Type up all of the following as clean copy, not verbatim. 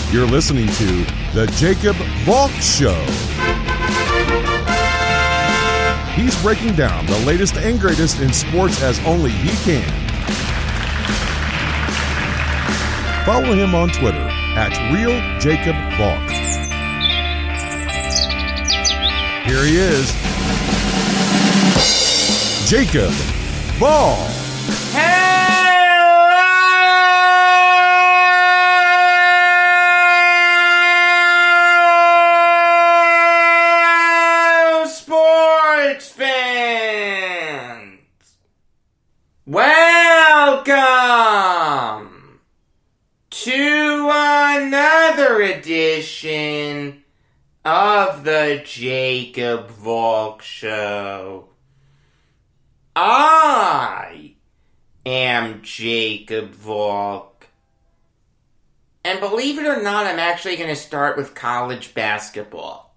You're listening to The Jacob Valk Show. He's breaking down the latest and greatest in sports as only he can. Follow him on Twitter at RealJacobValk. Here he is, Jacob Valk. Welcome to another edition of the Jacob Valk Show. I am Jacob Valk. And believe it or not, I'm actually going to start with college basketball.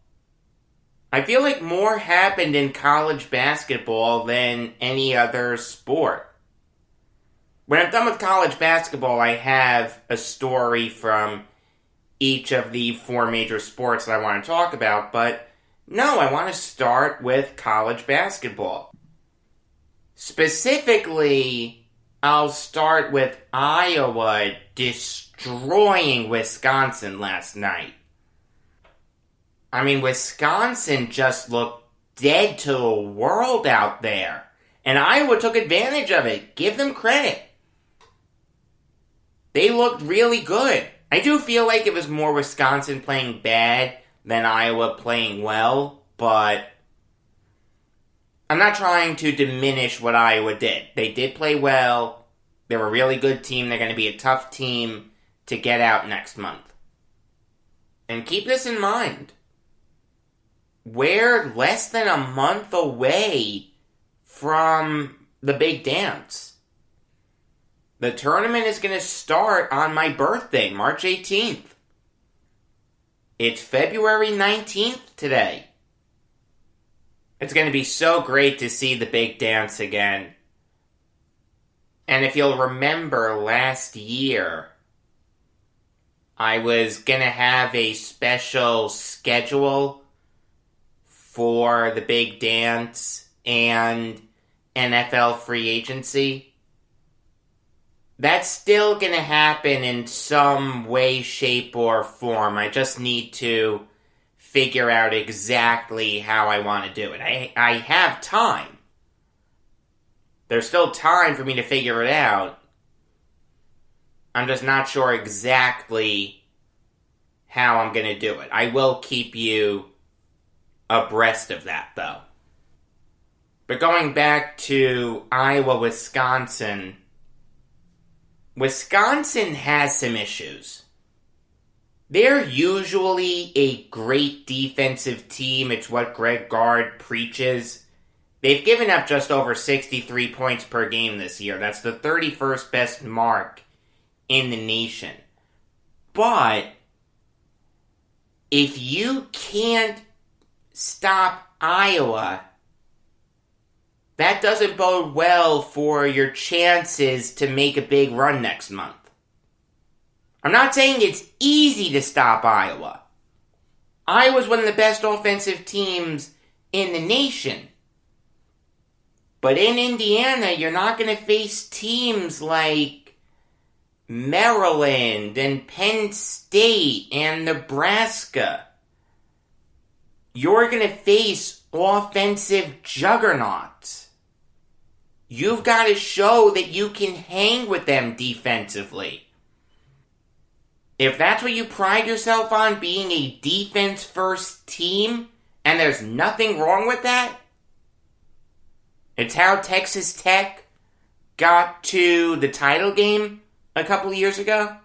I feel like more happened in college basketball than any other sport. When I'm done with college basketball, I have a story from each of the four major sports that I want to talk about, but no, I want to start with college basketball. Specifically, I'll start with Iowa destroying Wisconsin last night. I mean, Wisconsin just looked dead to the world out there, and Iowa took advantage of it. Give them credit. They looked really good. I do feel like it was more Wisconsin playing bad than Iowa playing well, but I'm not trying to diminish what Iowa did. They did play well. They're a really good team. They're going to be a tough team to get out next month. And keep this in mind. We're less than a month away from the big dance. The tournament is going to start on my birthday, March 18th. It's February 19th today. It's going to be so great to see the big dance again. And if you'll remember last year, I was going to have a special schedule for the big dance and NFL free agency. That's still going to happen in some way, shape, or form. I just need to figure out exactly how I want to do it. I have time. There's still time for me to figure it out. I'm just not sure exactly how I'm going to do it. I will keep you abreast of that, though. But going back to Iowa, Wisconsin has some issues. They're usually a great defensive team. It's what Greg Gard preaches. They've given up just over 63 points per game this year. That's the 31st best mark in the nation. But if you can't stop Iowa, that doesn't bode well for your chances to make a big run next month. I'm not saying it's easy to stop Iowa. Iowa's one of the best offensive teams in the nation. But in Indiana, you're not going to face teams like Maryland and Penn State and Nebraska. You're going to face offensive juggernauts. You've got to show that you can hang with them defensively. If that's what you pride yourself on, being a defense-first team, and there's nothing wrong with that, it's how Texas Tech got to the title game a couple of years ago.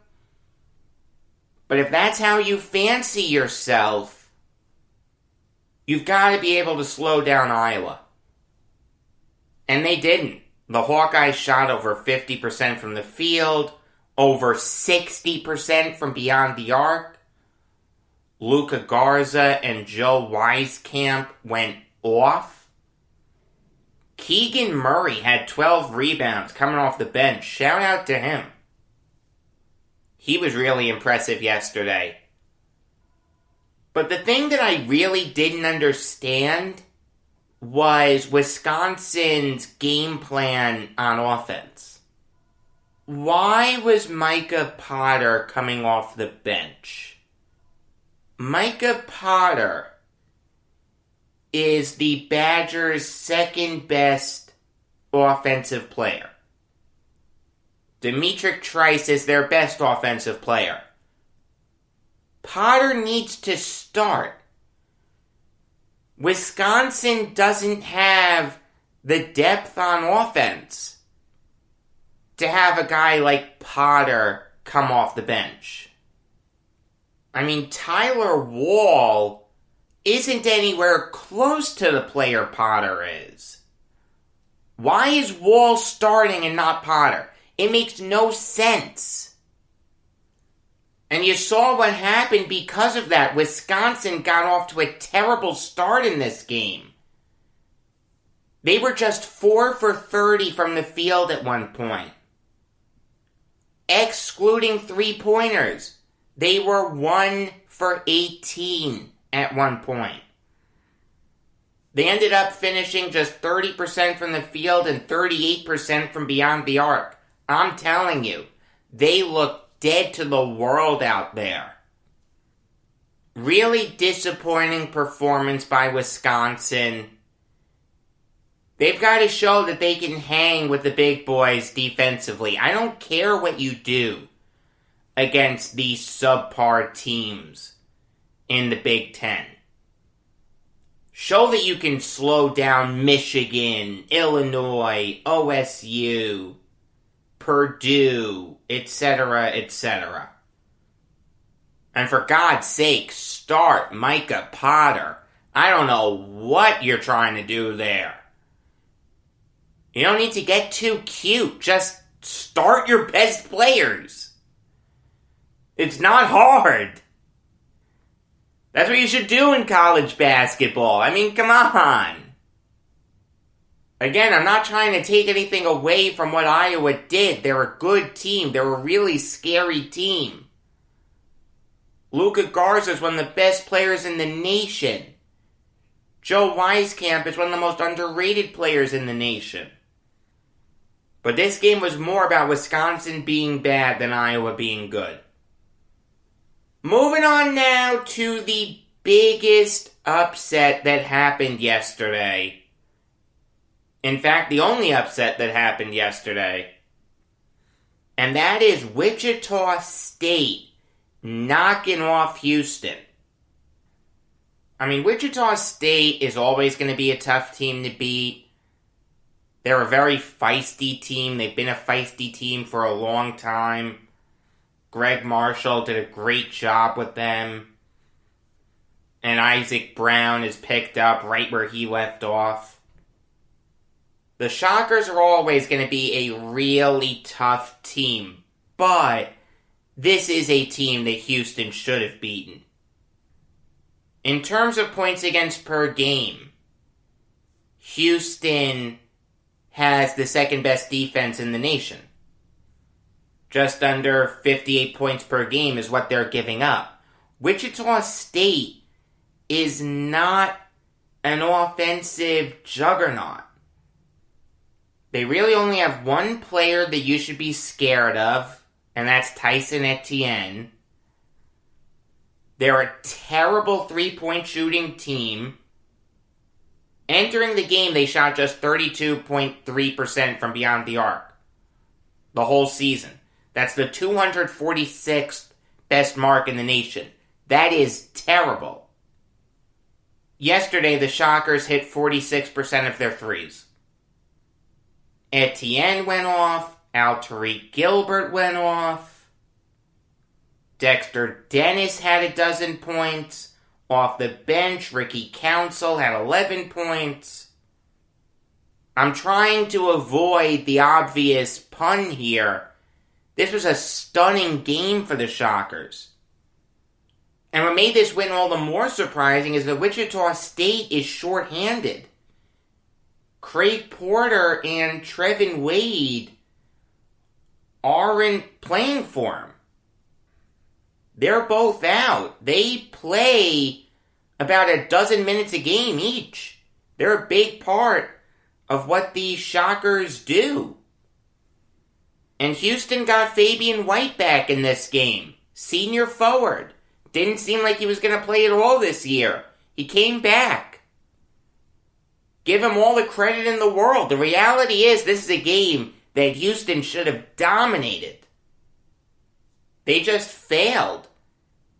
But if that's how you fancy yourself, you've got to be able to slow down Iowa. And they didn't. The Hawkeyes shot over 50% from the field, over 60% from beyond the arc. Luka Garza and Joe Wieskamp went off. Keegan Murray had 12 rebounds coming off the bench. Shout out to him. He was really impressive yesterday. But the thing that I really didn't understand was Wisconsin's game plan on offense. Why was Micah Potter coming off the bench? Micah Potter is the Badgers' second best offensive player. Demetric Trice is their best offensive player. Potter needs to start. Wisconsin doesn't have the depth on offense to have a guy like Potter come off the bench. I mean, Tyler Wall isn't anywhere close to the player Potter is. Why is Wall starting and not Potter? It makes no sense. And you saw what happened because of that. Wisconsin got off to a terrible start in this game. They were just 4 for 30 from the field at one point. Excluding three-pointers, they were 1 for 18 at one point. They ended up finishing just 30% from the field and 38% from beyond the arc. I'm telling you, they look dead to the world out there. Really disappointing performance by Wisconsin. They've got to show that they can hang with the big boys defensively. I don't care what you do against these subpar teams in the Big Ten. Show that you can slow down Michigan, Illinois, OSU, Purdue, etc., etc. And for God's sake, start Micah Potter. I don't know what you're trying to do there. You don't need to get too cute. Just start your best players. It's not hard. That's what you should do in college basketball. I mean, come on. Again, I'm not trying to take anything away from what Iowa did. They're a good team. They're a really scary team. Luka Garza is one of the best players in the nation. Joe Wieskamp is one of the most underrated players in the nation. But this game was more about Wisconsin being bad than Iowa being good. Moving on now to the biggest upset that happened yesterday. In fact, the only upset that happened yesterday. And that is Wichita State knocking off Houston. I mean, Wichita State is always going to be a tough team to beat. They're a very feisty team. They've been a feisty team for a long time. Greg Marshall did a great job with them. And Isaac Brown is picked up right where he left off. The Shockers are always going to be a really tough team. But this is a team that Houston should have beaten. In terms of points against per game, Houston has the second best defense in the nation. Just under 58 points per game is what they're giving up. Wichita State is not an offensive juggernaut. They really only have one player that you should be scared of, and that's Tyson Etienne. They're a terrible three-point shooting team. Entering the game, they shot just 32.3% from beyond the arc. The whole season. That's the 246th best mark in the nation. That is terrible. Yesterday, the Shockers hit 46% of their threes. Etienne went off. Tariq Gilbert went off. Dexter Dennis had a dozen points. Off the bench, Ricky Council had 11 points. I'm trying to avoid the obvious pun here. This was a stunning game for the Shockers. And what made this win all the more surprising is that Wichita State is shorthanded. Craig Porter and Trevin Wade aren't playing for him. They're both out. They play about a dozen minutes a game each. They're a big part of what the Shockers do. And Houston got Fabian White back in this game. Senior forward. Didn't seem like he was going to play at all this year. He came back. Give him all the credit in the world. The reality is this is a game that Houston should have dominated. They just failed.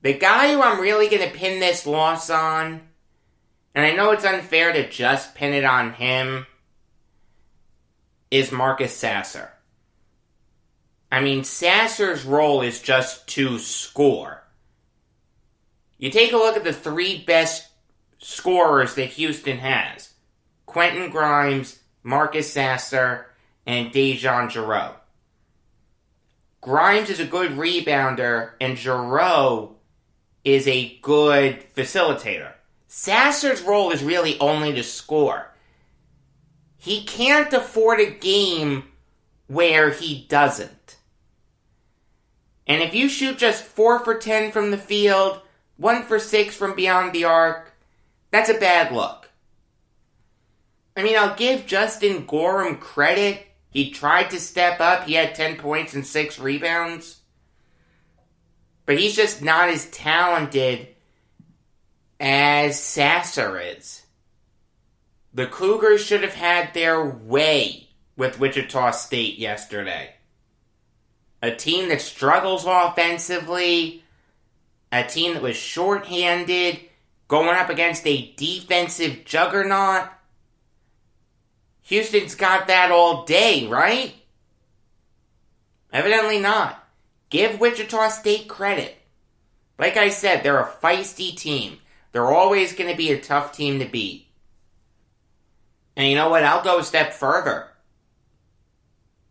The guy who I'm really going to pin this loss on, and I know it's unfair to just pin it on him, is Marcus Sasser. I mean, Sasser's role is just to score. You take a look at the three best scorers that Houston has. Quentin Grimes, Marcus Sasser, and Dejan Giroux. Grimes is a good rebounder, and Giroux is a good facilitator. Sasser's role is really only to score. He can't afford a game where he doesn't. And if you shoot just 4 for 10 from the field, 1 for 6 from beyond the arc, that's a bad look. I mean, I'll give Justin Gorham credit. He tried to step up. He had 10 points and 6 rebounds. But he's just not as talented as Sasser is. The Cougars should have had their way with Wichita State yesterday. A team that struggles offensively, a team that was shorthanded, going up against a defensive juggernaut. Houston's got that all day, right? Evidently not. Give Wichita State credit. Like I said, they're a feisty team. They're always going to be a tough team to beat. And you know what? I'll go a step further.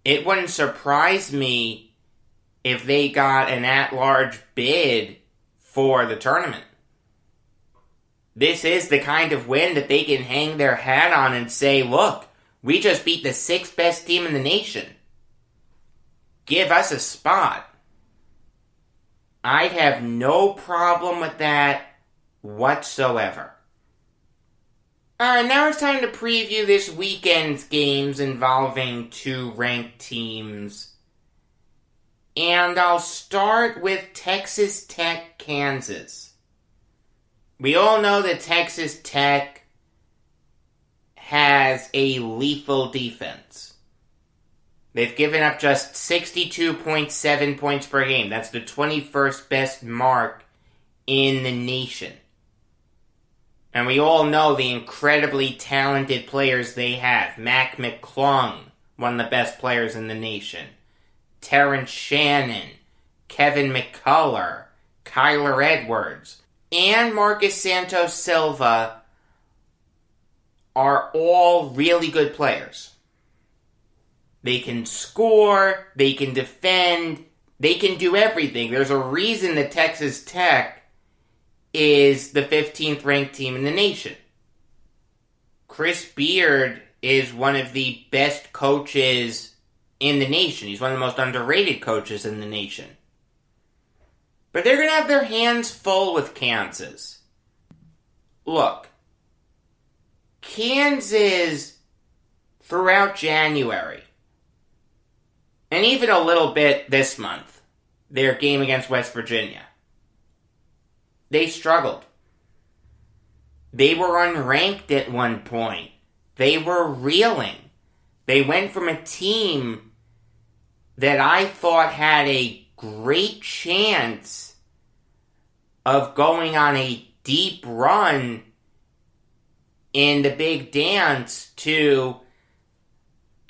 It wouldn't surprise me if they got an at-large bid for the tournament. This is the kind of win that they can hang their hat on and say, look, we just beat the 6th best team in the nation. Give us a spot. I'd have no problem with that whatsoever. Alright, now it's time to preview this weekend's games involving 2 ranked teams. And I'll start with Texas Tech, Kansas. We all know that Texas Tech has a lethal defense. They've given up just 62.7 points per game. That's the 21st best mark in the nation. And we all know the incredibly talented players they have. Mac McClung, one of the best players in the nation. Terrence Shannon, Kevin McCullough, Kyler Edwards, and Marcus Santos Silva are all really good players. They can score, they can defend, they can do everything. There's a reason that Texas Tech is the 15th ranked team in the nation. Chris Beard is one of the best coaches in the nation. He's one of the most underrated coaches in the nation. But they're going to have their hands full with Kansas. Look, Kansas, throughout January, and even a little bit this month, their game against West Virginia, they struggled. They were unranked at one point. They were reeling. They went from a team that I thought had a great chance of going on a deep run in the Big Dance to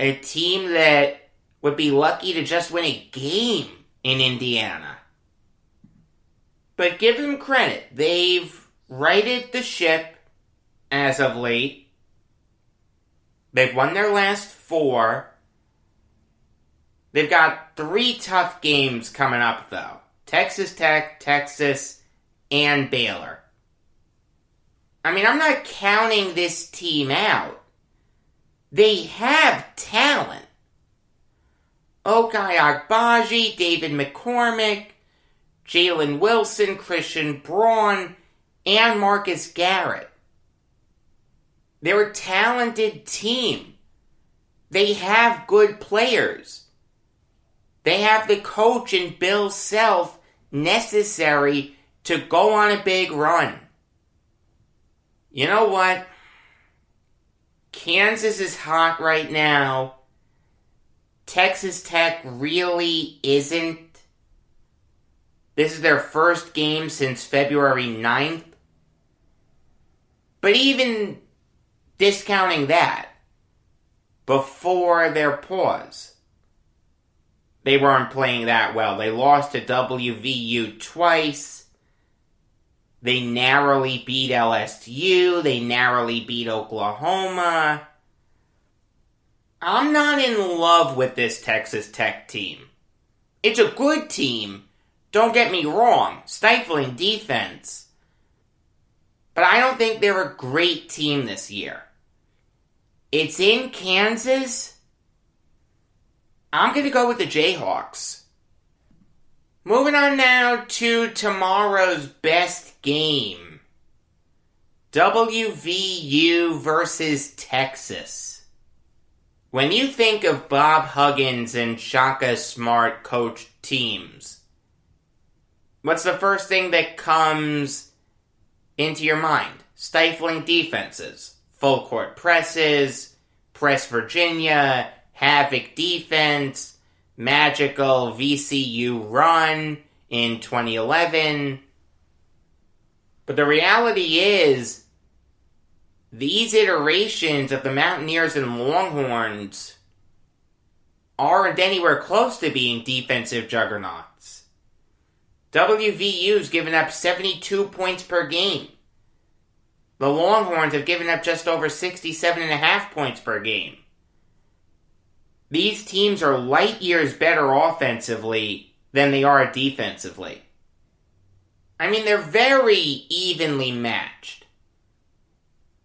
a team that would be lucky to just win a game in Indiana. But give them credit. They've righted the ship as of late. They've won their last 4. They've got 3 tough games coming up, though. Texas Tech, Texas, and Baylor. I mean, I'm not counting this team out. They have talent. Okai Agbaji, David McCormick, Jalen Wilson, Christian Braun, and Marcus Garrett. They're a talented team. They have good players. They have the coach in Bill Self necessary to go on a big run. You know what? Kansas is hot right now. Texas Tech really isn't. This is their first game since February 9th. But even discounting that, before their pause, they weren't playing that well. They lost to WVU twice. They narrowly beat LSU. They narrowly beat Oklahoma. I'm not in love with this Texas Tech team. It's a good team. Don't get me wrong. Stifling defense. But I don't think they're a great team this year. It's in Kansas. I'm going to go with the Jayhawks. Moving on now to tomorrow's best game. WVU versus Texas. When you think of Bob Huggins and Shaka Smart coached teams, what's the first thing that comes into your mind? Stifling defenses, full court presses, press Virginia, havoc defense, magical VCU run in 2011. But the reality is, these iterations of the Mountaineers and Longhorns aren't anywhere close to being defensive juggernauts. WVU's given up 72 points per game. The Longhorns have given up just over 67.5 points per game. These teams are light years better offensively than they are defensively. I mean, they're very evenly matched.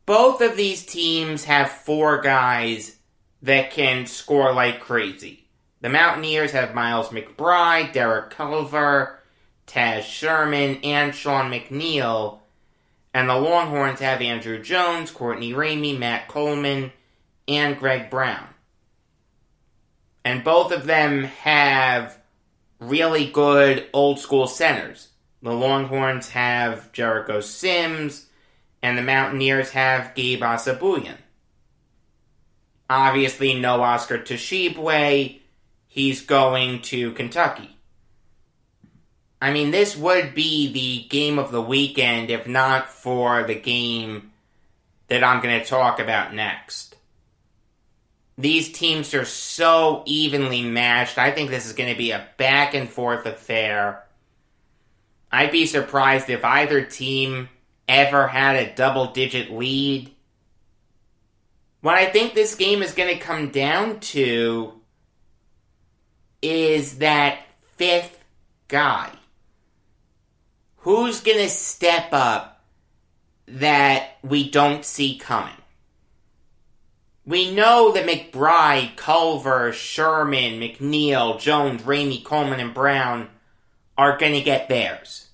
Both of these teams have four guys that can score like crazy. The Mountaineers have Miles McBride, Derek Culver, Taz Sherman, and Sean McNeil. And the Longhorns have Andrew Jones, Courtney Ramey, Matt Coleman, and Greg Brown. And both of them have really good old school centers. The Longhorns have Jericho Sims, and the Mountaineers have Gabe Asabuyan. Obviously, no Oscar Tshiebwe. He's going to Kentucky. I mean, this would be the game of the weekend if not for the game that I'm going to talk about next. These teams are so evenly matched. I think this is going to be a back and forth affair. I'd be surprised if either team ever had a double-digit lead. What I think this game is going to come down to is that fifth guy. Who's going to step up that we don't see coming? We know that McBride, Culver, Sherman, McNeil, Jones, Ramey, Coleman, and Brown are going to get theirs.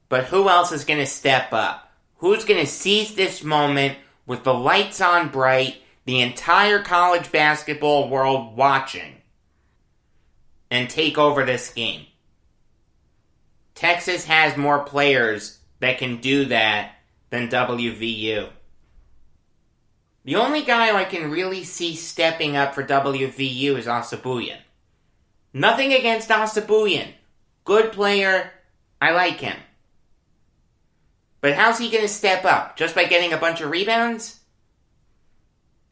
But who else is going to step up? Who's going to seize this moment with the lights on bright, the entire college basketball world watching, and take over this game? Texas has more players that can do that than WVU. The only guy I can really see stepping up for WVU is Asabuyan. Nothing against Asabuyan. Good player. I like him. But how's he going to step up? Just by getting a bunch of rebounds?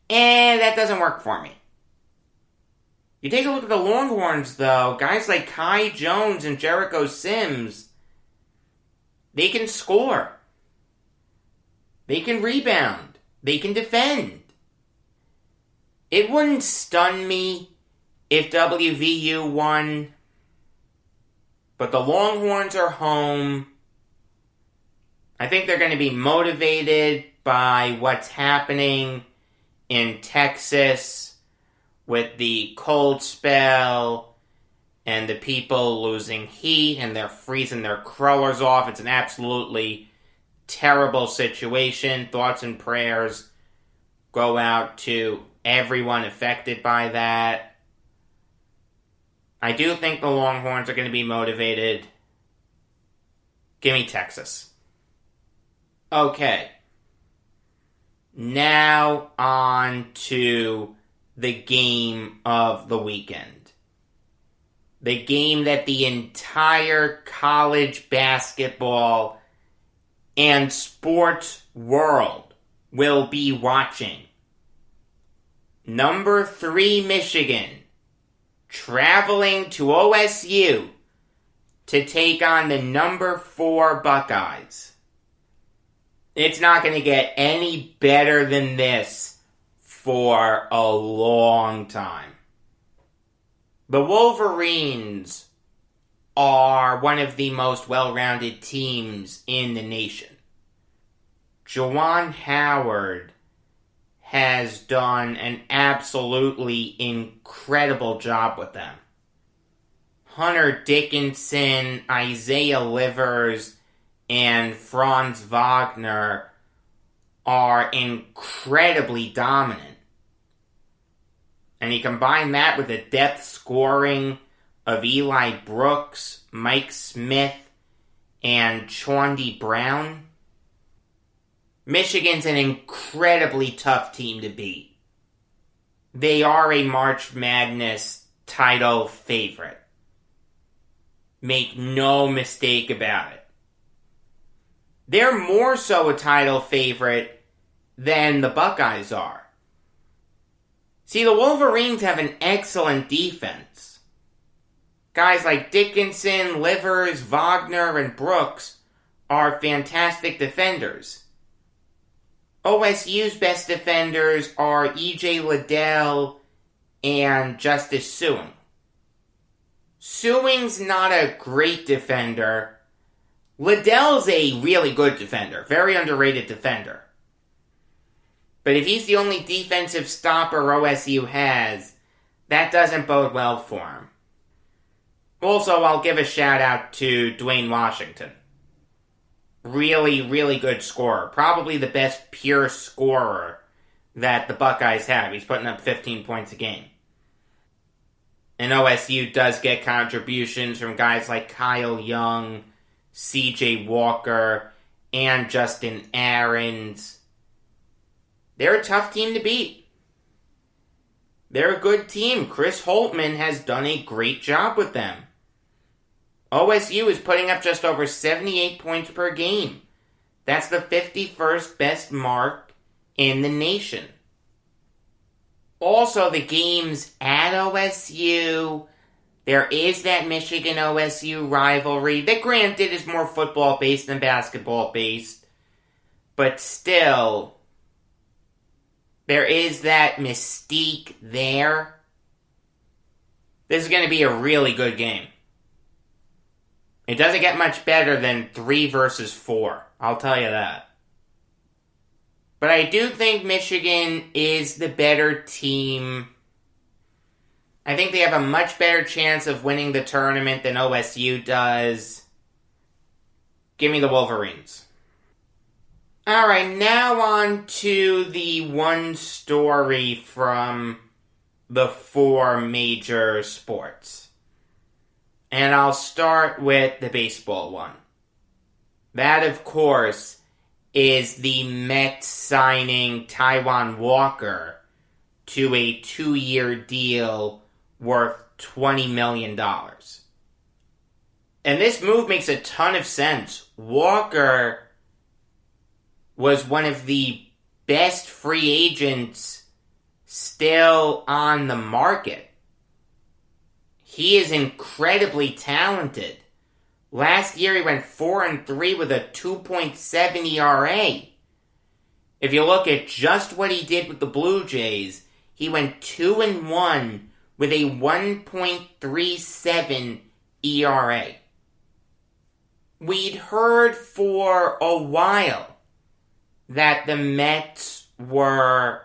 That doesn't work for me. You take a look at the Longhorns, though. Guys like Kai Jones and Jericho Sims, they can score. They can rebound. They can defend. It wouldn't stun me if WVU won. But the Longhorns are home. I think they're going to be motivated by what's happening in Texas with the cold spell and the people losing heat, and they're freezing their crawlers off. It's an absolutely terrible situation. Thoughts and prayers go out to everyone affected by that. I do think the Longhorns are going to be motivated. Give me Texas. Okay. Now on to the game of the weekend. The game that the entire college basketball and sports world will be watching. Number 3 Michigan traveling to OSU to take on the number 4 Buckeyes. It's not going to get any better than this for a long time. The Wolverines are one of the most well-rounded teams in the nation. Juwan Howard has done an absolutely incredible job with them. Hunter Dickinson, Isaiah Livers, and Franz Wagner are incredibly dominant. And you combine that with the depth scoring of Eli Brooks, Mike Smith, and Chaundi Brown. Michigan's an incredibly tough team to beat. They are a March Madness title favorite. Make no mistake about it. They're more so a title favorite than the Buckeyes are. See, the Wolverines have an excellent defense. Guys like Dickinson, Livers, Wagner, and Brooks are fantastic defenders. OSU's best defenders are E.J. Liddell and Justice Suing. Suing's not a great defender. Liddell's a really good defender, very underrated defender. But if he's the only defensive stopper OSU has, that doesn't bode well for him. Also, I'll give a shout out to Dwayne Washington. Really, really good scorer. Probably the best pure scorer that the Buckeyes have. He's putting up 15 points a game. And OSU does get contributions from guys like Kyle Young, C.J. Walker, and Justin Ahrens. They're a tough team to beat. They're a good team. Chris Holtmann has done a great job with them. OSU is putting up just over 78 points per game. That's the 51st best mark in the nation. Also, the games at OSU, there is that Michigan-OSU rivalry that, granted, is more football-based than basketball-based. But still, there is that mystique there. This is going to be a really good game. It doesn't get much better than 3 versus 4. I'll tell you that. But I do think Michigan is the better team. I think they have a much better chance of winning the tournament than OSU does. Give me the Wolverines. Alright, now on to the one story from the 4 major sports. And I'll start with the baseball one. That, of course, is the Mets signing Taijuan Walker to a 2-year deal worth $20 million. And this move makes a ton of sense. Walker was one of the best free agents still on the market. He is incredibly talented. Last year he went 4-3 with a 2.7 ERA. If you look at just what he did with the Blue Jays, he went 2-1 with a 1.37 ERA. We'd heard for a while that the Mets were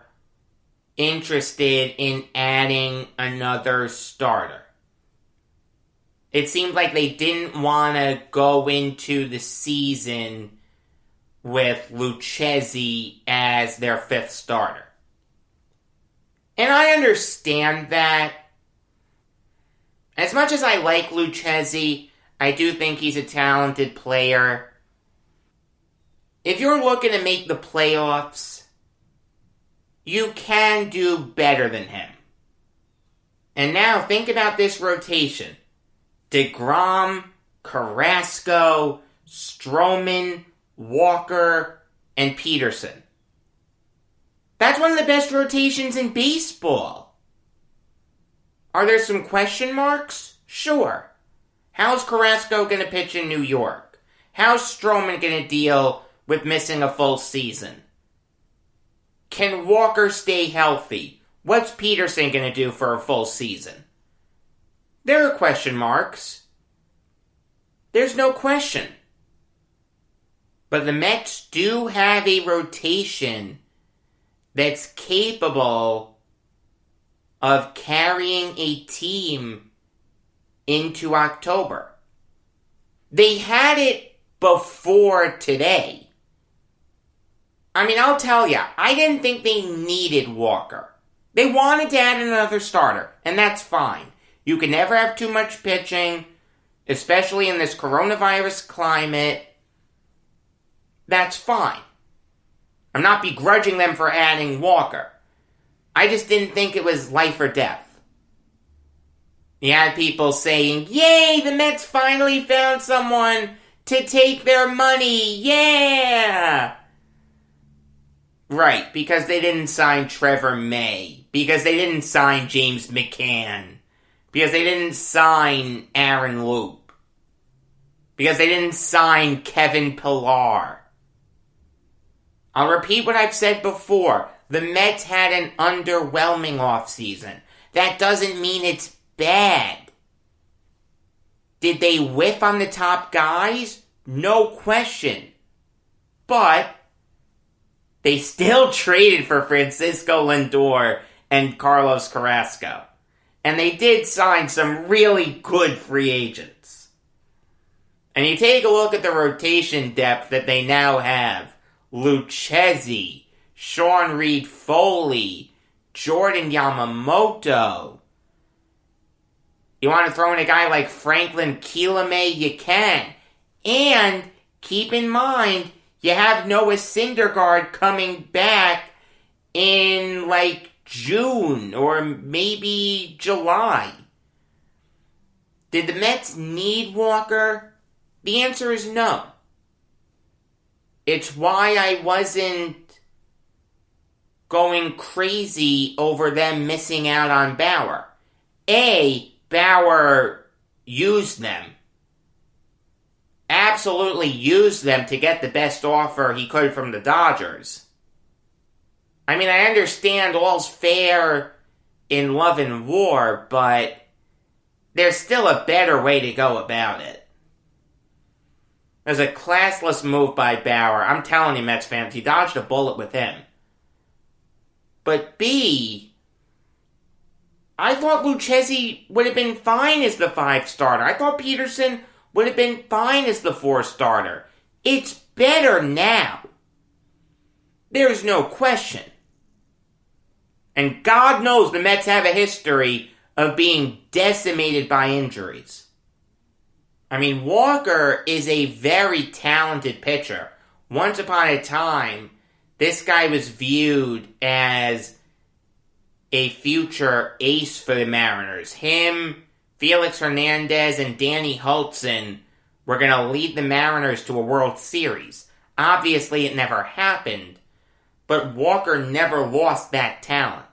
interested in adding another starter. It seemed like they didn't want to go into the season with Lucchesi as their fifth starter. And I understand that. As much as I like Lucchesi, I do think he's a talented player. If you're looking to make the playoffs, you can do better than him. And now think about this rotation. DeGrom, Carrasco, Stroman, Walker, and Peterson. That's one of the best rotations in baseball. Are there some question marks? Sure. How's Carrasco going to pitch in New York? How's Stroman going to deal with missing a full season? Can Walker stay healthy? What's Peterson going to do for a full season? There are question marks. There's no question. But the Mets do have a rotation that's capable of carrying a team into October. They had it before today. I mean, I'll tell you, I didn't think they needed Walker. They wanted to add another starter, and that's fine. You can never have too much pitching, especially in this coronavirus climate. That's fine. I'm not begrudging them for adding Walker. I just didn't think it was life or death. You had people saying, "Yay, the Mets finally found someone to take their money, yeah!" Right, because they didn't sign Trevor May. Because they didn't sign James McCann. Because they didn't sign Aaron Loop. Because they didn't sign Kevin Pillar. I'll repeat what I've said before. The Mets had an underwhelming offseason. That doesn't mean it's bad. Did they whiff on the top guys? No question. But they still traded for Francisco Lindor and Carlos Carrasco. And they did sign some really good free agents. And you take a look at the rotation depth that they now have. Lucchesi, Sean Reed-Foley, Jordan Yamamoto. You want to throw in a guy like Franklin Kilame? You can. And keep in mind, you have Noah Syndergaard coming back in like June or maybe July. Did the Mets need Walker? The answer is no. It's why I wasn't going crazy over them missing out on Bauer. Bauer used them. Absolutely used them to get the best offer he could from the Dodgers. I mean, I understand all's fair in love and war, but there's still a better way to go about it. It was a classless move by Bauer. I'm telling you, Mets fans, he dodged a bullet with him. But B, I thought Lucchesi would have been fine as the 5 starter. I thought Peterson would have been fine as the 4 starter. It's better now. There's no question. And God knows the Mets have a history of being decimated by injuries. I mean, Walker is a very talented pitcher. Once upon a time, this guy was viewed as a future ace for the Mariners. Him, Felix Hernandez, and Danny Hultzen were going to lead the Mariners to a World Series. Obviously, it never happened, but Walker never lost that talent.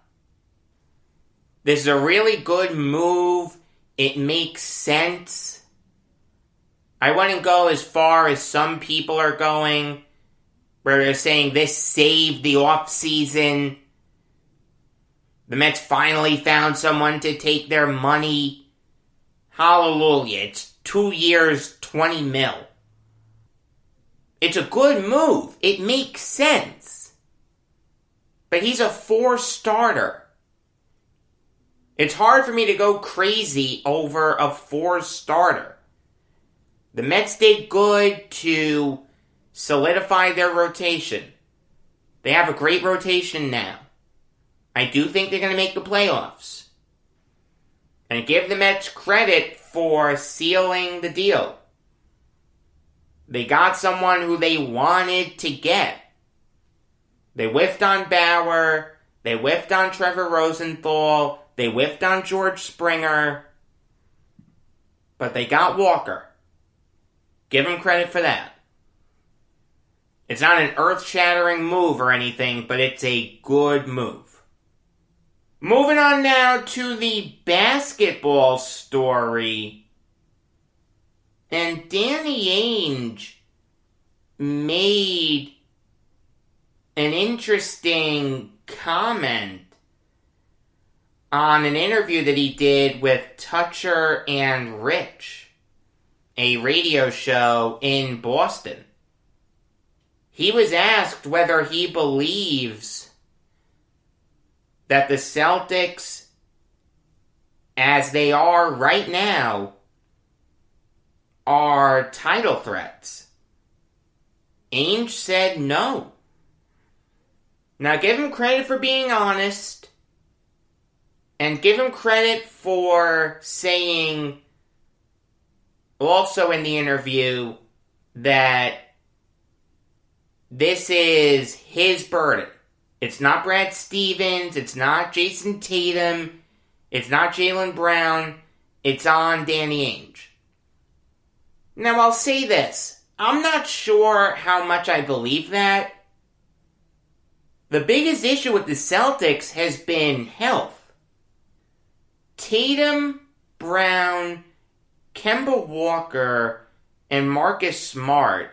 This is a really good move. It makes sense. I wouldn't go as far as some people are going, where they're saying this saved the offseason. The Mets finally found someone to take their money. Hallelujah. It's 2 years, $20 million. It's a good move. It makes sense. But he's a 4 starter. It's hard for me to go crazy over a 4-starter. The Mets did good to solidify their rotation. They have a great rotation now. I do think they're going to make the playoffs. And give the Mets credit for sealing the deal. They got someone who they wanted to get. They whiffed on Bauer. They whiffed on Trevor Rosenthal. They whiffed on George Springer. But they got Walker. Give them credit for that. It's not an earth-shattering move or anything, but it's a good move. Moving on now to the basketball story. And Danny Ainge made an interesting comment on an interview that he did with Toucher and Rich, a radio show in Boston. He was asked whether he believes that the Celtics, as they are right now, are title threats. Ainge said no. Now give him credit for being honest, and give him credit for saying, also in the interview, that this is his burden. It's not Brad Stevens, it's not Jason Tatum, it's not Jaylen Brown, it's on Danny Ainge. Now I'll say this, I'm not sure how much I believe that. The biggest issue with the Celtics has been health. Tatum, Brown, Kemba Walker, and Marcus Smart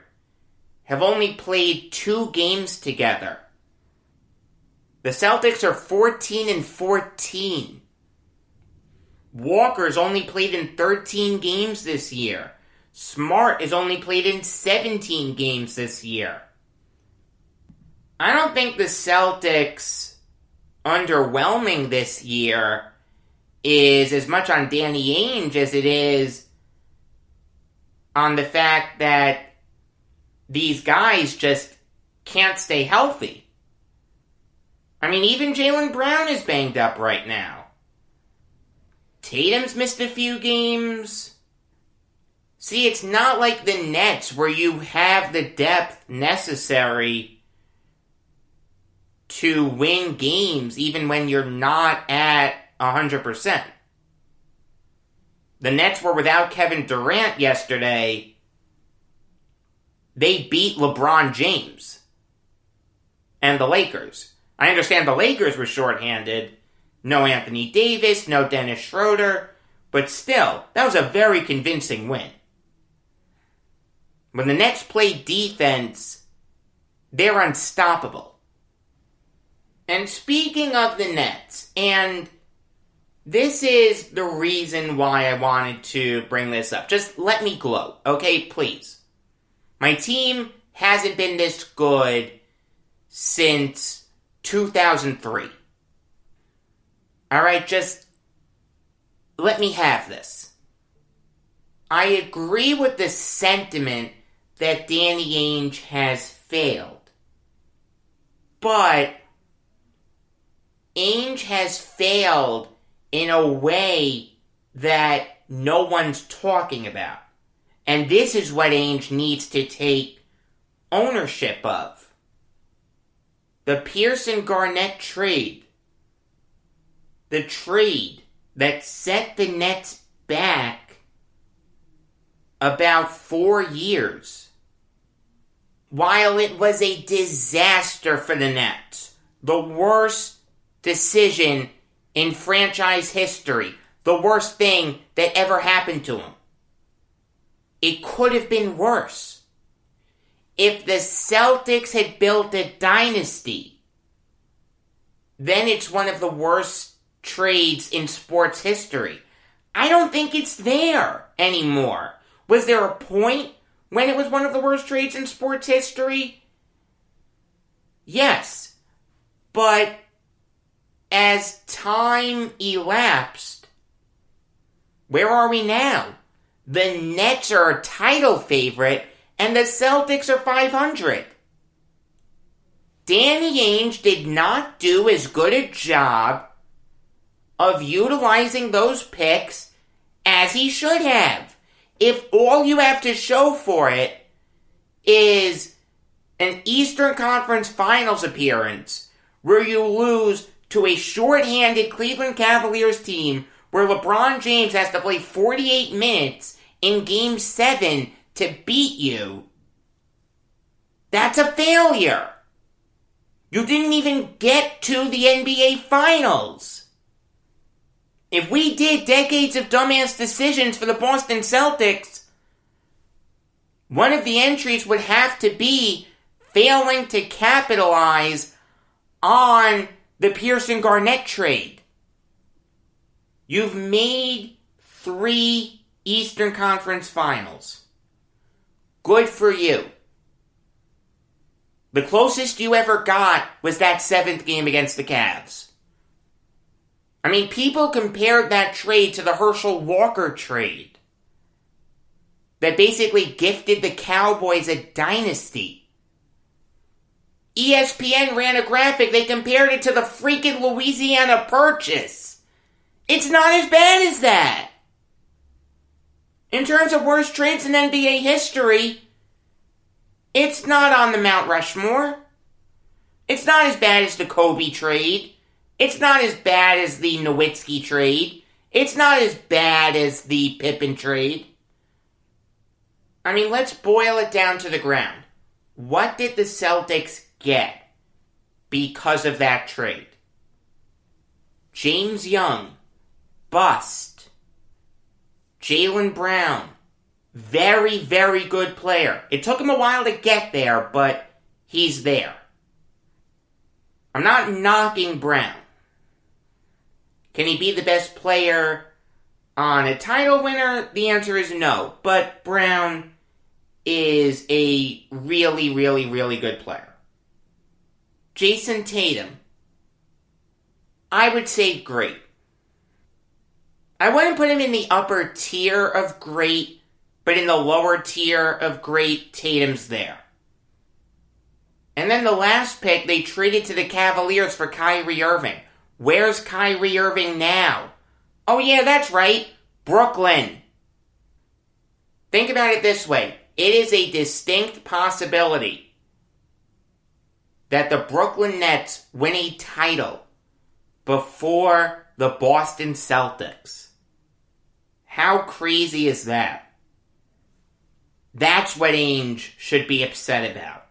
have only played 2 games together. The Celtics are 14-14. Walker's only played in 13 games this year. Smart has only played in 17 games this year. I don't think the Celtics underwhelming this year is as much on Danny Ainge as it is on the fact that these guys just can't stay healthy. I mean, even Jaylen Brown is banged up right now. Tatum's missed a few games. See, it's not like the Nets where you have the depth necessary to win games even when you're not at 100%. The Nets were without Kevin Durant yesterday. They beat LeBron James and the Lakers. I understand the Lakers were shorthanded. No Anthony Davis, no Dennis Schroeder. But still, that was a very convincing win. When the Nets play defense, they're unstoppable. And speaking of the Nets, and this is the reason why I wanted to bring this up. Just let me gloat, okay? Please. My team hasn't been this good since 2003. Alright, just let me have this. I agree with the sentiment that Danny Ainge has failed. But Ainge has failed in a way that no one's talking about. And this is what Ainge needs to take ownership of. The Pearson-Garnett trade. The trade that set the Nets back about 4 years. While it was a disaster for the Nets, the worst decision in franchise history, the worst thing that ever happened to them, it could have been worse. If the Celtics had built a dynasty, then it's one of the worst trades in sports history. I don't think it's there anymore. Was there a point when it was one of the worst trades in sports history? Yes. But as time elapsed, where are we now? The Nets are a title favorite, and the Celtics are 500. Danny Ainge did not do as good a job of utilizing those picks as he should have. If all you have to show for it is an Eastern Conference Finals appearance where you lose to a short-handed Cleveland Cavaliers team where LeBron James has to play 48 minutes in Game 7 to beat you, that's a failure. You didn't even get to the NBA Finals. If we did decades of dumbass decisions for the Boston Celtics, one of the entries would have to be failing to capitalize on the Pearson Garnett trade. You've made 3 Eastern Conference Finals. Good for you. The closest you ever got was that 7th game against the Cavs. I mean, people compared that trade to the Herschel Walker trade that basically gifted the Cowboys a dynasty. ESPN ran a graphic, they compared it to the freaking Louisiana Purchase. It's not as bad as that. In terms of worst trades in NBA history, it's not on the Mount Rushmore. It's not as bad as the Kobe trade. It's not as bad as the Nowitzki trade. It's not as bad as the Pippen trade. I mean, let's boil it down to the ground. What did the Celtics get because of that trade? James Young, bust. Jaylen Brown, very, very good player. It took him a while to get there, but he's there. I'm not knocking Brown. Can he be the best player on a title winner? The answer is no. But Brown is a really, really, really good player. Jason Tatum, I would say great. I wouldn't put him in the upper tier of great, but in the lower tier of great, Tatum's there. And then the last pick, they traded to the Cavaliers for Kyrie Irving. Where's Kyrie Irving now? Oh yeah, that's right, Brooklyn. Think about it this way. It is a distinct possibility that the Brooklyn Nets win a title before the Boston Celtics. How crazy is that? That's what Ainge should be upset about.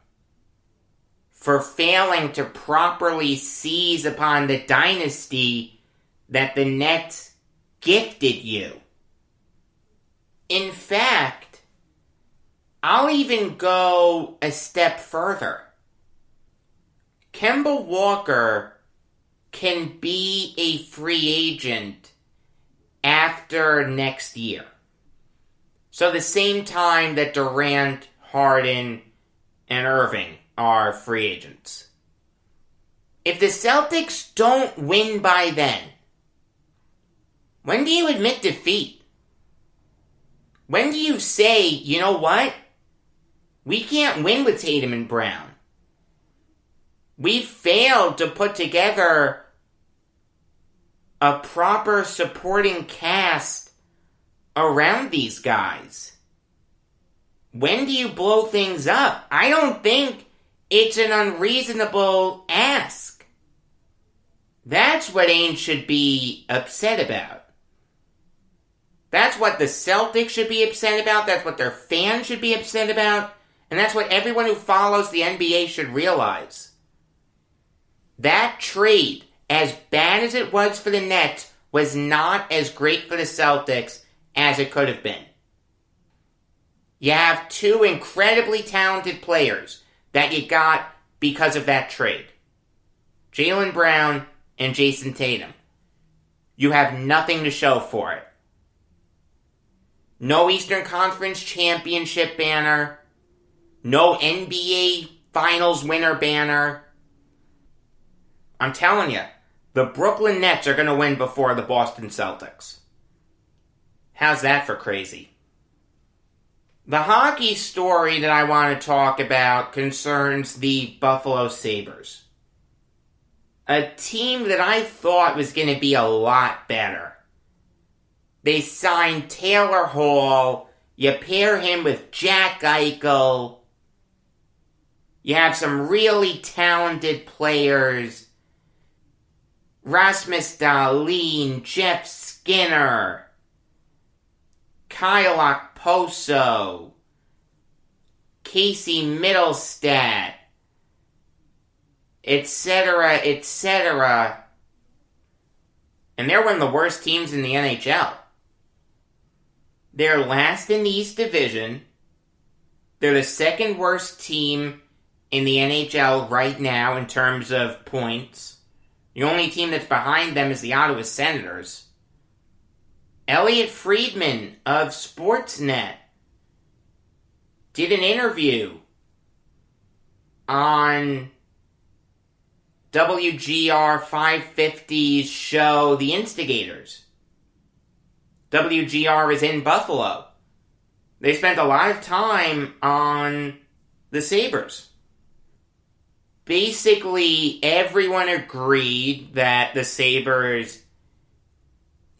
For failing to properly seize upon the dynasty that the Nets gifted you. In fact, I'll even go a step further. Kemba Walker can be a free agent after next year. So the same time that Durant, Harden, and Irving are free agents. If the Celtics don't win by then, when do you admit defeat? When do you say, you know what? We can't win with Tatum and Brown. We failed to put together a proper supporting cast around these guys. When do you blow things up? I don't think it's an unreasonable ask. That's what Ainge should be upset about. That's what the Celtics should be upset about. That's what their fans should be upset about. And that's what everyone who follows the NBA should realize. That trade, as bad as it was for the Nets, was not as great for the Celtics as it could have been. You have 2 incredibly talented players that you got because of that trade. Jaylen Brown and Jason Tatum. You have nothing to show for it. No Eastern Conference Championship banner. No NBA Finals winner banner. I'm telling you, the Brooklyn Nets are going to win before the Boston Celtics. How's that for crazy? The hockey story that I want to talk about concerns the Buffalo Sabres. A team that I thought was going to be a lot better. They signed Taylor Hall. You pair him with Jack Eichel. You have some really talented players. Rasmus Dahlin, Jeff Skinner, Kyle Okposo, Casey Middlestat, etc., etc. And they're one of the worst teams in the NHL. They're last in the East Division. They're the second worst team in the NHL right now in terms of points. The only team that's behind them is the Ottawa Senators. Elliot Friedman of Sportsnet did an interview on WGR 550's show, The Instigators. WGR is in Buffalo. They spent a lot of time on the Sabres. Basically, everyone agreed that the Sabres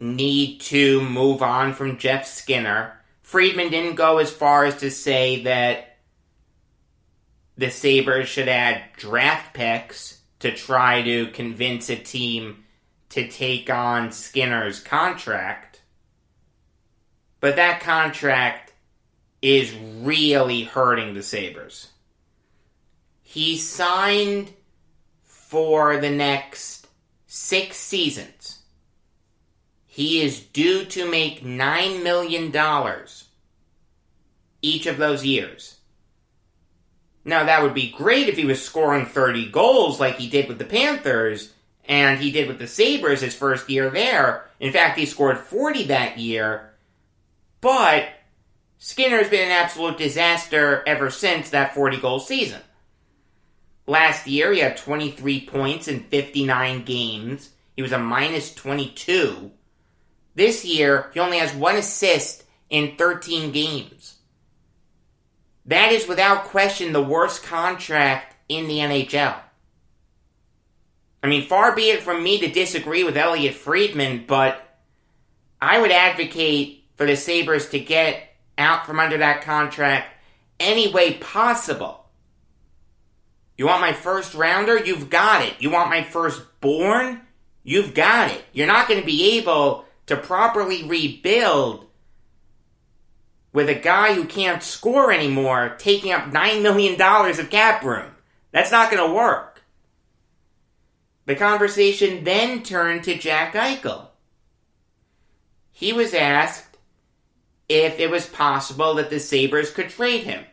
need to move on from Jeff Skinner. Friedman didn't go as far as to say that the Sabres should add draft picks to try to convince a team to take on Skinner's contract. But that contract is really hurting the Sabres. He signed for the next 6 seasons. He is due to make $9 million each of those years. Now, that would be great if he was scoring 30 goals like he did with the Panthers, and he did with the Sabres his first year there. In fact, he scored 40 that year. But Skinner's been an absolute disaster ever since that 40-goal season. Last year, he had 23 points in 59 games. He was a minus 22. This year, he only has 1 assist in 13 games. That is without question the worst contract in the NHL. I mean, far be it from me to disagree with Elliot Friedman, but I would advocate for the Sabres to get out from under that contract any way possible. You want my first rounder? You've got it. You want my firstborn? You've got it. You're not going to be able to properly rebuild with a guy who can't score anymore taking up $9 million of cap room. That's not going to work. The conversation then turned to Jack Eichel. He was asked if it was possible that the Sabres could trade him.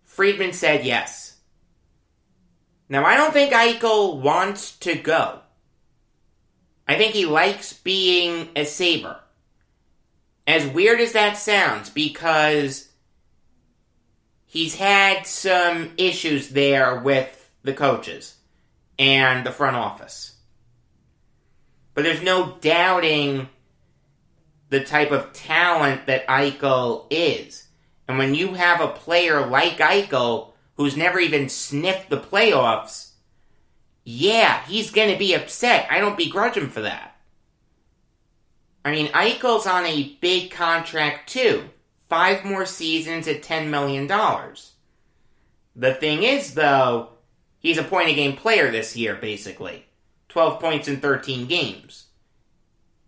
Friedman said yes. Now, I don't think Eichel wants to go. I think he likes being a Sabre. As weird as that sounds, because he's had some issues there with the coaches and the front office. But there's no doubting the type of talent that Eichel is. And when you have a player like Eichel who's never even sniffed the playoffs, yeah, he's going to be upset. I don't begrudge him for that. I mean, Eichel's on a big contract too. 5 more seasons at $10 million. The thing is, though, he's a point-a-game player this year, basically. 12 points in 13 games.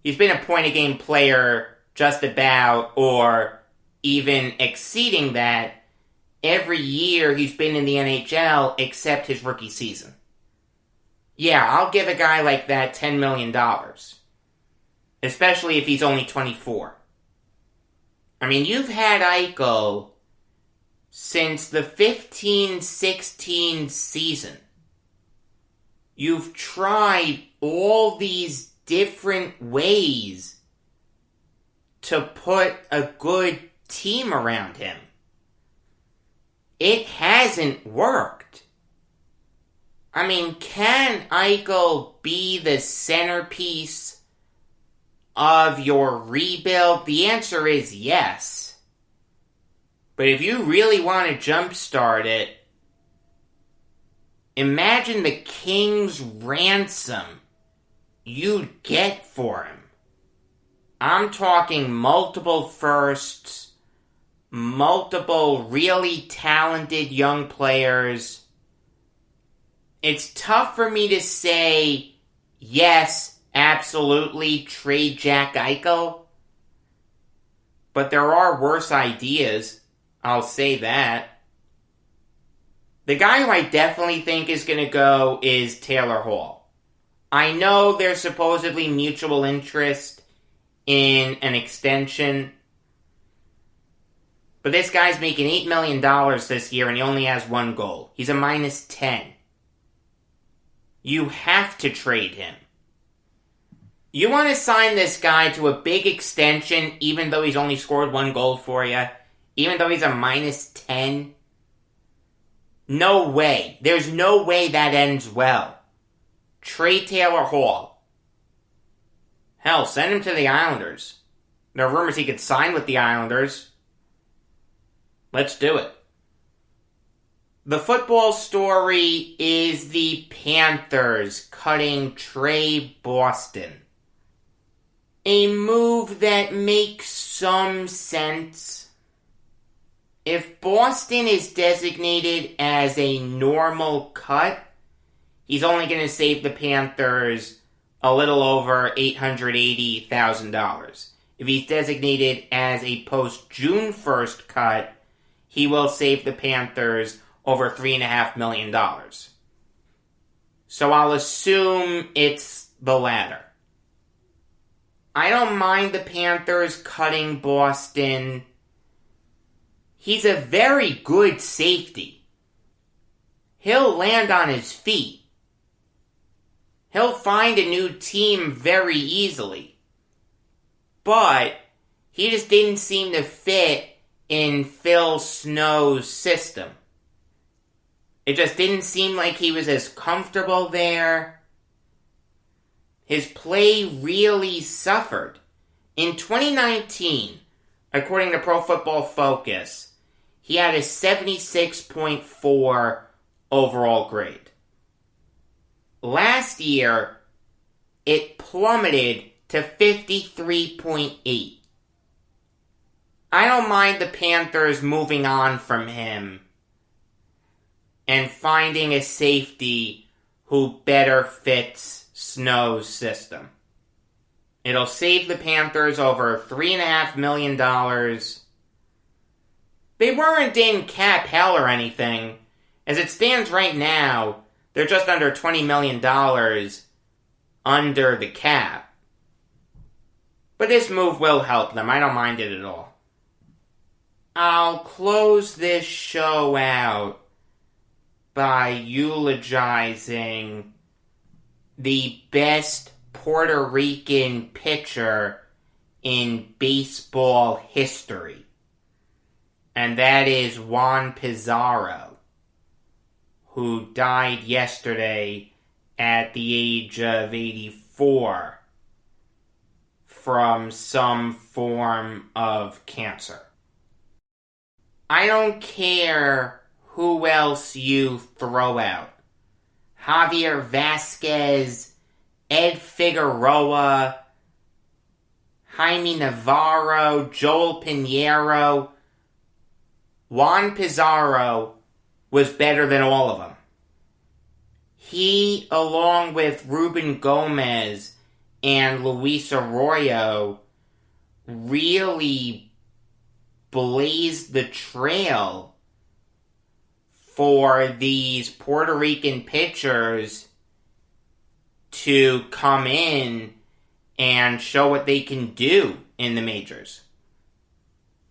He's been a point-a-game player just about, or even exceeding that, every year he's been in the NHL except his rookie season. Yeah, I'll give a guy like that $10 million. Especially if he's only 24. I mean, you've had Eichel since the 15-16 season. You've tried all these different ways to put a good team around him. It hasn't worked. I mean, can Eichel be the centerpiece of your rebuild? The answer is yes. But if you really want to jumpstart it, imagine the King's ransom you'd get for him. I'm talking multiple firsts, multiple really talented young players. It's tough for me to say, yes, absolutely, trade Jack Eichel. But there are worse ideas, I'll say that. The guy who I definitely think is going to go is Taylor Hall. I know there's supposedly mutual interest in an extension, but this guy's making $8 million this year and he only has one goal. He's a -10. You have to trade him. You want to sign this guy to a big extension even though he's only scored one goal for you? Even though he's a -10? No way. There's no way that ends well. Trade Taylor Hall. Hell, send him to the Islanders. There are rumors he could sign with the Islanders. Let's do it. The football story is the Panthers cutting Trey Boston. A move that makes some sense. If Boston is designated as a normal cut, he's only going to save the Panthers a little over $880,000. If he's designated as a post-June 1st cut, he will save the Panthers over $3.5 million. So I'll assume it's the latter. I don't mind the Panthers cutting Boston. He's a very good safety. He'll land on his feet. He'll find a new team very easily. But he just didn't seem to fit in Phil Snow's system. It just didn't seem like he was as comfortable there. His play really suffered. In 2019, according to Pro Football Focus, he had a 76.4 overall grade. Last year, it plummeted to 53.8. I don't mind the Panthers moving on from him and finding a safety who better fits Snow's system. It'll save the Panthers over $3.5 million. They weren't in cap hell or anything. As it stands right now, they're just under $20 million under the cap. But this move will help them. I don't mind it at all. I'll close this show out by eulogizing the best Puerto Rican pitcher in baseball history. And that is Juan Pizarro, who died yesterday at the age of 84 from some form of cancer. I don't care who else you throw out. Javier Vasquez, Ed Figueroa, Jaime Navarro, Joel Pinheiro. Juan Pizarro was better than all of them. He, along with Ruben Gomez and Luis Arroyo, really blazed the trail for these Puerto Rican pitchers to come in and show what they can do in the majors.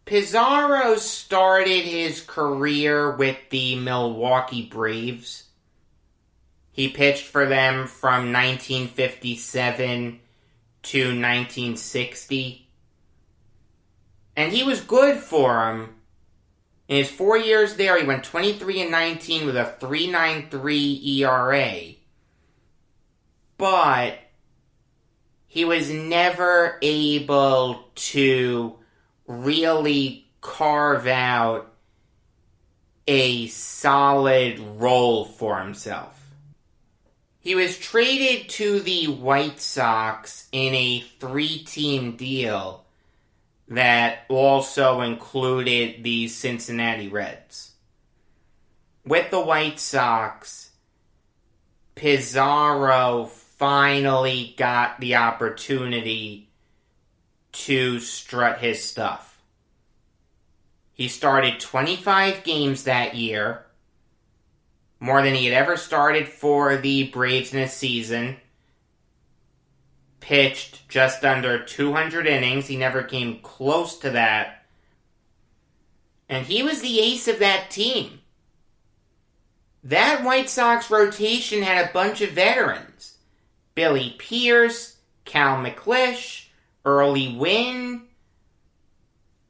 Pizarro started his career with the Milwaukee Braves. He pitched for them from 1957 to 1960. And he was good for them, In his 4 years there, he went 23-19 with a 3.93 ERA. But he was never able to really carve out a solid role for himself. He was traded to the White Sox in a 3-team deal that also included the Cincinnati Reds. With the White Sox, Pizarro finally got the opportunity to strut his stuff. He started 25 games that year, more than he had ever started for the Braves in a season. Pitched just under 200 innings. He never came close to that. And he was the ace of that team. That White Sox rotation had a bunch of veterans. Billy Pierce, Cal McLeish, Early Wynn.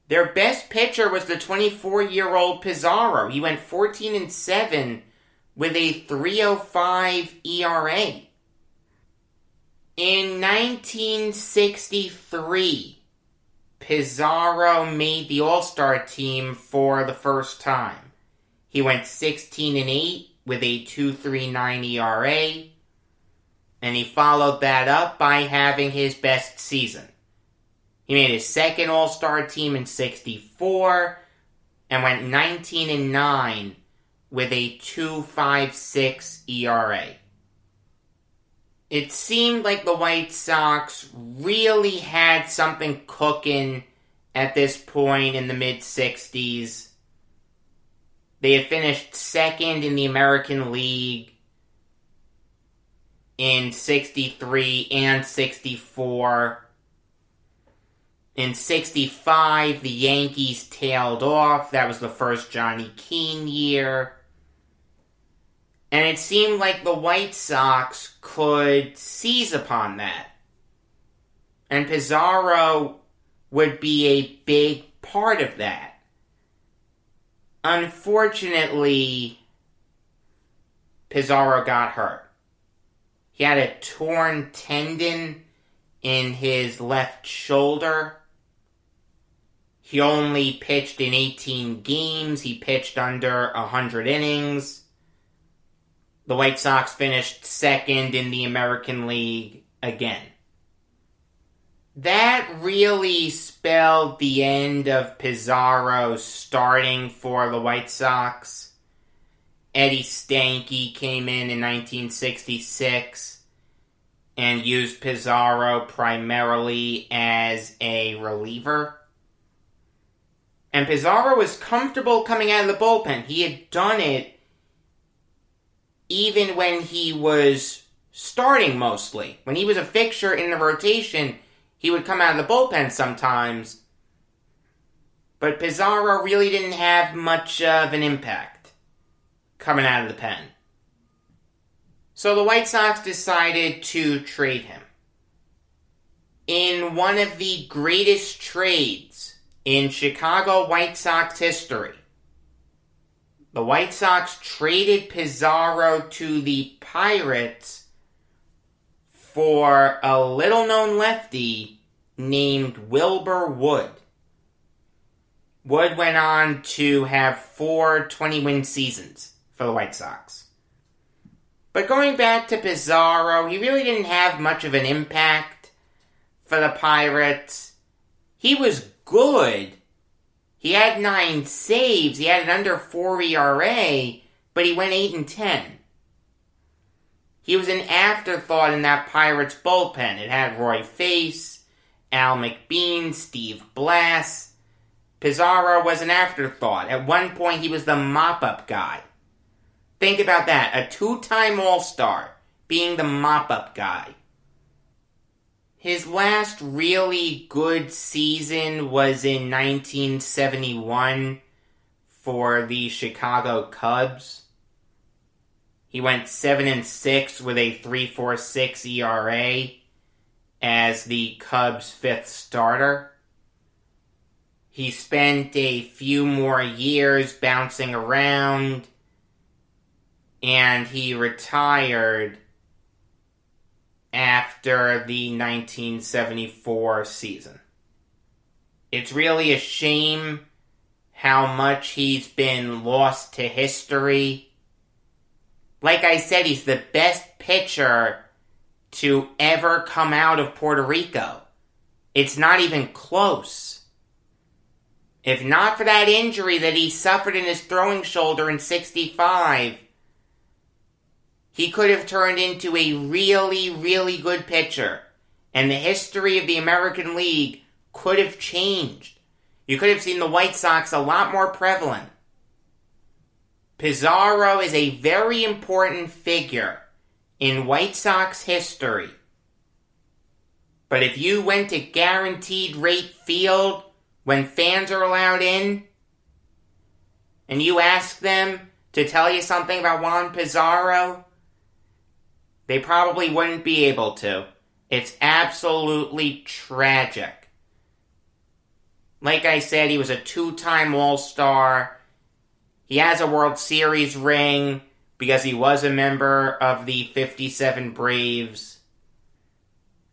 Their best pitcher was the 24-year-old Pizarro. He went 14-7 with a 3.05 ERA. In 1963, Pizarro made the All-Star team for the first time. He went 16-8 with a 2.39 ERA, and he followed that up by having his best season. He made his second All-Star team in 64 and went 19-9 with a 2.56 ERA. It seemed like the White Sox really had something cooking at this point in the mid-60s. They had finished second in the American League in 63 and 64. In 65, the Yankees tailed off. That was the first Johnny Keane year. And it seemed like the White Sox could seize upon that. And Pizarro would be a big part of that. Unfortunately, Pizarro got hurt. He had a torn tendon in his left shoulder. He only pitched in 18 games. He pitched under 100 innings. The White Sox finished second in the American League again. That really spelled the end of Pizarro starting for the White Sox. Eddie Stanky came in 1966 and used Pizarro primarily as a reliever. And Pizarro was comfortable coming out of the bullpen. He had done it even when he was starting mostly. When he was a fixture in the rotation, he would come out of the bullpen sometimes. But Pizarro really didn't have much of an impact coming out of the pen. So the White Sox decided to trade him. In one of the greatest trades in Chicago White Sox history, the White Sox traded Pizarro to the Pirates for a little-known lefty named Wilbur Wood. Wood went on to have 4 20-win seasons for the White Sox. But going back to Pizarro, he really didn't have much of an impact for the Pirates. He was good. He had 9 saves. He had an under 4 ERA, but he went 8-10. He was an afterthought in that Pirates bullpen. It had Roy Face, Al McBean, Steve Blass. Pizarro was an afterthought. At one point, he was the mop-up guy. Think about that. A 2-time All-Star being the mop-up guy. His last really good season was in 1971 for the Chicago Cubs. He went 7-6 with a 3.46 ERA as the Cubs' 5th starter. He spent a few more years bouncing around, and he retired after the 1974 season. It's really a shame how much he's been lost to history. Like I said, he's the best pitcher to ever come out of Puerto Rico. It's not even close. If not for that injury that he suffered in his throwing shoulder in 65, he could have turned into a really, really good pitcher. And the history of the American League could have changed. You could have seen the White Sox a lot more prevalent. Pizarro is a very important figure in White Sox history. But if you went to guaranteed rate field when fans are allowed in, and you ask them to tell you something about Juan Pizarro, they probably wouldn't be able to. It's absolutely tragic. Like I said, he was a 2-time All-Star. He has a World Series ring because he was a member of the 57 Braves.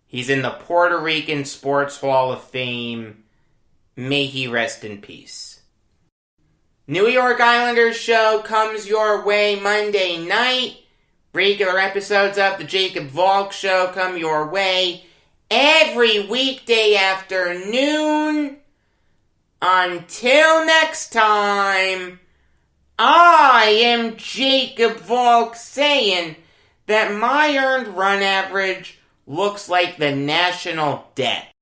He's in the Puerto Rican Sports Hall of Fame. May he rest in peace. New York Islanders show comes your way Monday night. Regular episodes of the Jacob Valk Show come your way every weekday afternoon. Until next time, I am Jacob Valk saying that my earned run average looks like the national debt.